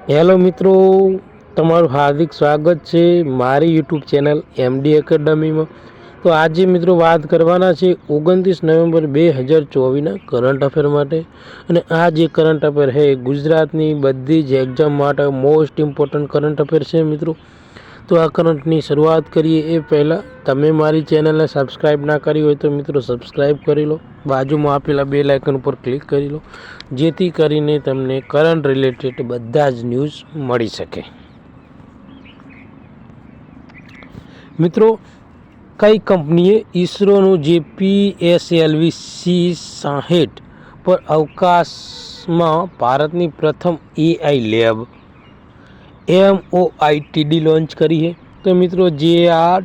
Hello મિત્રો, તમારું હાર્દિક સ્વાગત છે મારી યુટ્યુબ ચેનલ એમડી એકેડમીમાં। તો આજે મિત્રો વાત કરવાના છે 29 નવેમ્બર 2024ના કરંટ અફેર માટે। અને આ જે કરંટ અફેર છે ગુજરાતની બધી જ એક્ઝામ માટે મોસ્ટ ઇમ્પોર્ટન્ટ કરંટ અફેર છે મિત્રો। તો આ કરંટની શરૂઆત કરીએ એ પહેલાં તમે મારી ચેનલને સબસ્ક્રાઈબ ના કરી હોય તો મિત્રો સબસ્ક્રાઈબ કરી લો, બાજુમાં આપેલા બેલ આઇકન ઉપર ક્લિક કરી લો, જેથી કરીને તમને કરંટ રિલેટેડ બધા જ ન્યૂઝ મળી શકે। મિત્રો, કઈ કંપનીએ ઇસરોનું જે PSLV-C60 પર અવકાશમાં ભારતની પ્રથમ AI લેબ MOITD લોન્ચ કરી છે? તો મિત્રો જે આ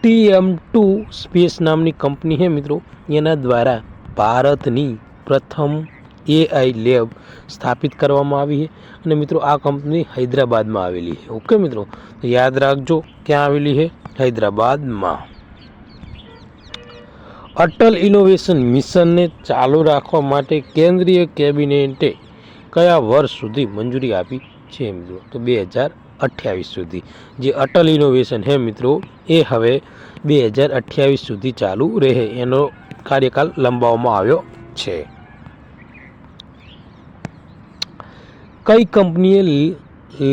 TM2 સ્પેસ નામની કંપની છે મિત્રો, એના દ્વારા ભારતની પ્રથમ AI લેબ સ્થાપિત કરવામાં આવી છે। અને મિત્રો આ કંપની હૈદરાબાદમાં આવેલી છે। ઓકે મિત્રો, તો યાદ રાખજો ક્યાં આવેલી છે? હૈદરાબાદમાં। અટલ ઇનોવેશન મિશનને ચાલુ રાખવા માટે કેન્દ્રીય કેબિનેટે કયા વર્ષ સુધી મંજૂરી આપી છે મિત્રો? તો 2028 સુધી। જે અટલ ઇનોવેશન છે મિત્રો એ હવે 2028 સુધી ચાલુ રહે, એનો કાર્યકાળ લંબાવવામાં આવ્યો છે। કઈ કંપનીએ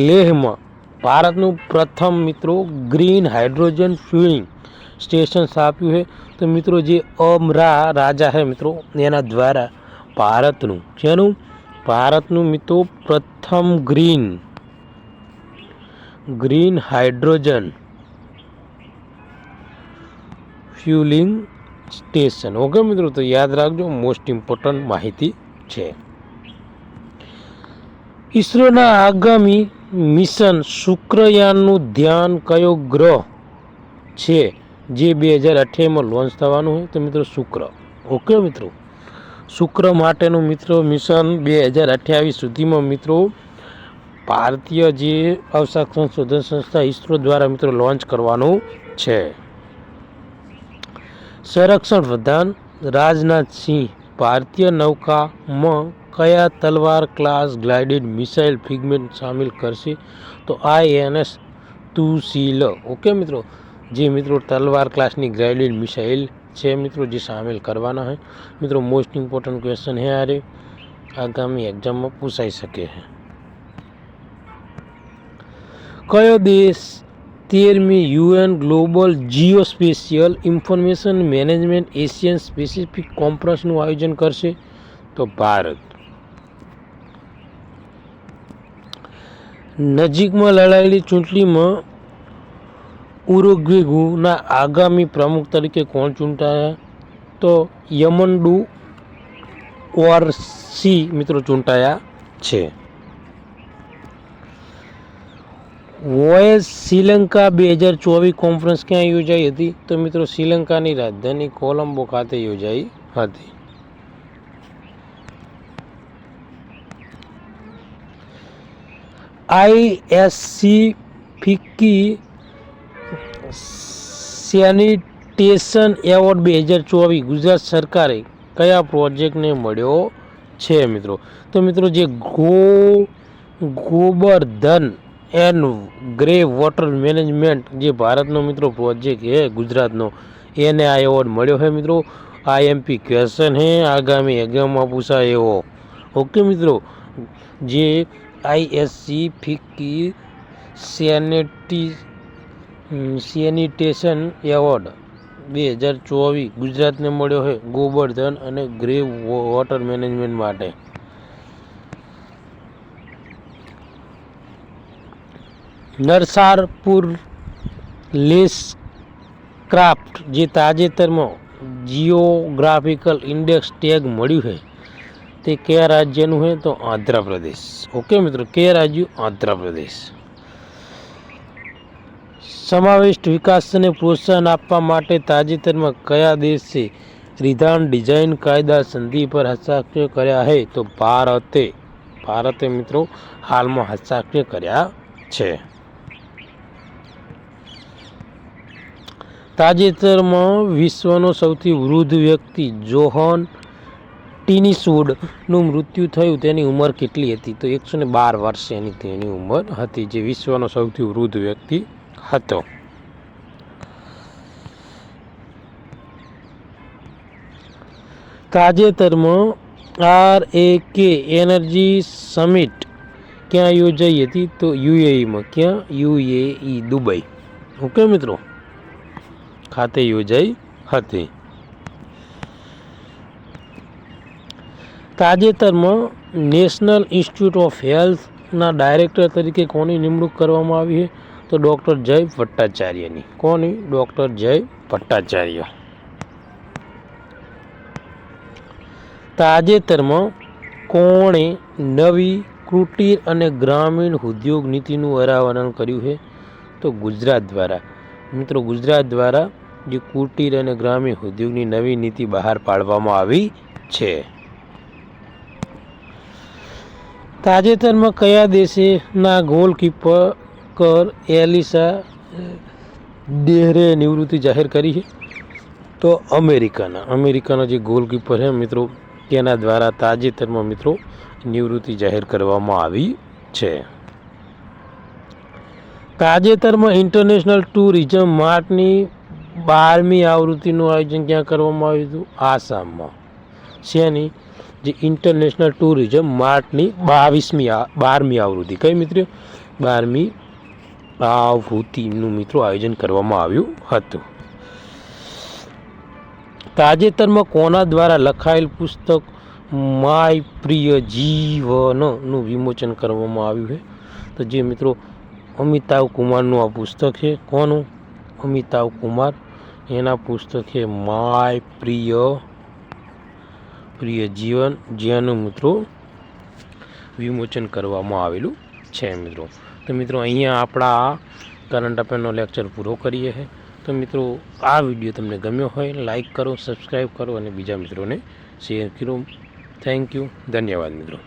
લેહમાં ભારતનું પ્રથમ મિત્રો ગ્રીન હાઇડ્રોજન ફ્યુલિંગ સ્ટેશન સ્થાપ્યું છે? તો મિત્રો જે અમરા રાજા છે મિત્રો, એના દ્વારા ભારતનું મિત્રો પ્રથમ ગ્રીન હાઇડ્રોજન ફ્યુલિંગ સ્ટેશન। ઓકે મિત્રો, તો યાદ રાખજો, મોસ્ટ ઇમ્પોર્ટન્ટ માહિતી છે। ઇસરોના આગામી મિશન શુક્રયાનનું ધ્યાન કયો ગ્રહ છે જે 2028માં લોન્ચ થવાનું હોય? તો મિત્રો શુક્ર। ઓકે મિત્રો, શુક્ર માટેનું મિત્રો મિશન 2028 સુધીમાં મિત્રો ભારતીય જે અવકાશ સંશોધન સંસ્થા ઇસરો દ્વારા મિત્રો લોન્ચ કરવાનું છે। સંરક્ષણ પ્રધાન રાજનાથ સિંહ ભારતીય નૌકામાં કયા તલવાર ક્લાસ ગાઇડેડ મિસાઇલ ફ્રિગેટ સામેલ કરશે? તો INS તુશીલ। ઓકે મિત્રો, જે મિત્રો તલવાર ક્લાસની ગાઇડેડ મિસાઇલ છે મિત્રો જે સામેલ કરવાના है મિત્રો। મોસ્ટ ઇમ્પોર્ટન્ટ ક્વેશ્ચન है यार, આગામી એક્ઝામમાં પૂછાઈ શકે છે। કયો દેશ 13મી UN global geospatial information management Asian Pacific કોન્ફરન્સનું આયોજન કરશે? તો ભારત। નજીકમાં લડાયેલી ચૂંટણીમાં ઉરુગ્વેના આગામી પ્રમુખ તરીકે કોણ ચૂંટાયા? તો યમંડુ ઓરસી મિત્રો ચૂંટાયા છે। વોએસ શ્રીલંકા 2024 કોન્ફરન્સ ક્યાં યોજાઈ હતી? તો મિત્રો શ્રીલંકાની રાજધાની કોલંબો ખાતે યોજાઈ હતી। ISC FICCI sanitation award 2024 Gujarat સરકારે કયા પ્રોજેક્ટને મળ્યો છે મિત્રો? તો મિત્રો જે Gobardhan and grey water management જે ભારતનો મિત્રો પ્રોજેક્ટ છે ગુજરાતનો, એને આ એવોર્ડ મળ્યો છે મિત્રો। IMP ક્વેશ્ચન है, આગામી એક્ઝામમાં પૂછાય એવો। ઓકે મિત્રો, જે ISC ફિક્કી સેનિટેશન એવોર્ડ 2024 ગુજરાતને મળ્યો છે ગોબરધન અને ગ્રે વોટર મેનેજમેન્ટ માટે। નરસારપુર લેસક્રાફ્ટ જે તાજેતરમાં જિયોગ્રાફિકલ ઇન્ડેક્સ ટેગ મળ્યું છે તે કયા રાજ્યનું છે? તો આંધ્રપ્રદેશ। ઓકે મિત્રો, કયા રાજ્ય? આંધ્રપ્રદેશ। સમાવિષ્ટ વિકાસને પ્રોત્સાહન આપવા માટે તાજેતરમાં કયા દેશે રિધાન ડિઝાઇન કાયદા સંધિ પર હસ્તાક્ષર કર્યા છે? તો ભારતે મિત્રો હાલમાં હસ્તાક્ષર કર્યા છે। તાજેતરમાં વિશ્વનો સૌથી વૃદ્ધ વ્યક્તિ જોહન ટીની સૂડનું મૃત્યુ થયું તેની ઉંમર કેટલી હતી? તો 112 વર્ષ તેની ઉંમર હતી, જે વિશ્વનો સૌથી વૃદ્ધ વ્યક્તિ હતો. તાજેતરમાં RAK એનર્જી સમિટ ક્યાં યોજાઈ હતી? તો UAEમાં. ક્યાં? UAE Dubai. ઓકે મિત્રો, ખાતે યોજાઈ હતી. તાજેતરમાં નેશનલ ઇન્સ્ટિટ્યૂટ ઓફ હેલ્થના ડાયરેક્ટર તરીકે કોની નિમણૂક કરવામાં આવી છે? તો ડૉક્ટર જય ભટ્ટાચાર્યની. કોની? ડૉક્ટર જય ભટ્ટાચાર્ય. તાજેતરમાં કોણે નવી કુટીર અને ગ્રામીણ ઉદ્યોગ નીતિનું અનાવરણ કર્યું છે? તો ગુજરાત દ્વારા. મિત્રો, ગુજરાત દ્વારા જે કુટીર અને ગ્રામીણ ઉદ્યોગની નવી નીતિ બહાર પાડવામાં આવી છે. તાજેતરમાં કયા દેશના ગોલકીપર એલિસા ડેહરે નિવૃત્તિ જાહેર કરી છે? તો અમેરિકાના જે ગોલકીપર છે મિત્રો, તેના દ્વારા તાજેતરમાં મિત્રો નિવૃત્તિ જાહેર કરવામાં આવી છે. તાજેતરમાં ઇન્ટરનેશનલ ટુરિઝમ માર્ટની 12મી આવૃત્તિનું આયોજન ક્યાં કરવામાં આવ્યું હતું? આસામમાં. શેની? જે ઇન્ટરનેશનલ ટુરિઝમ માર્ટની 12મી આવૃત્તિ. કઈ મિત્રો? 12મી આવૃત્તિનું મિત્રો આયોજન કરવામાં આવ્યું હતું. તાજેતરમાં કોના દ્વારા લખાયેલ પુસ્તક માય પ્રિય જીવનનું વિમોચન કરવામાં આવ્યું છે? તો જે મિત્રો અમિતાભ કુમારનું આ પુસ્તક છે. કોનું? અમિતાભ કુમાર. એના પુસ્તક છે માય પ્રિય જીવન, જેનું મિત્રો વિમોચન કરવામાં આવેલું છે મિત્રો. તો મિત્રો અહીંયા આપણા કરંટ અફેરનો લેક્ચર પૂરો કરીએ છીએ. તો મિત્રો આ વિડીયો તમને ગમ્યો હોય લાઈક કરો, સબસ્ક્રાઈબ કરો અને બીજા મિત્રોને શેર કરો. Thank you. ધન્યવાદ મિત્રો.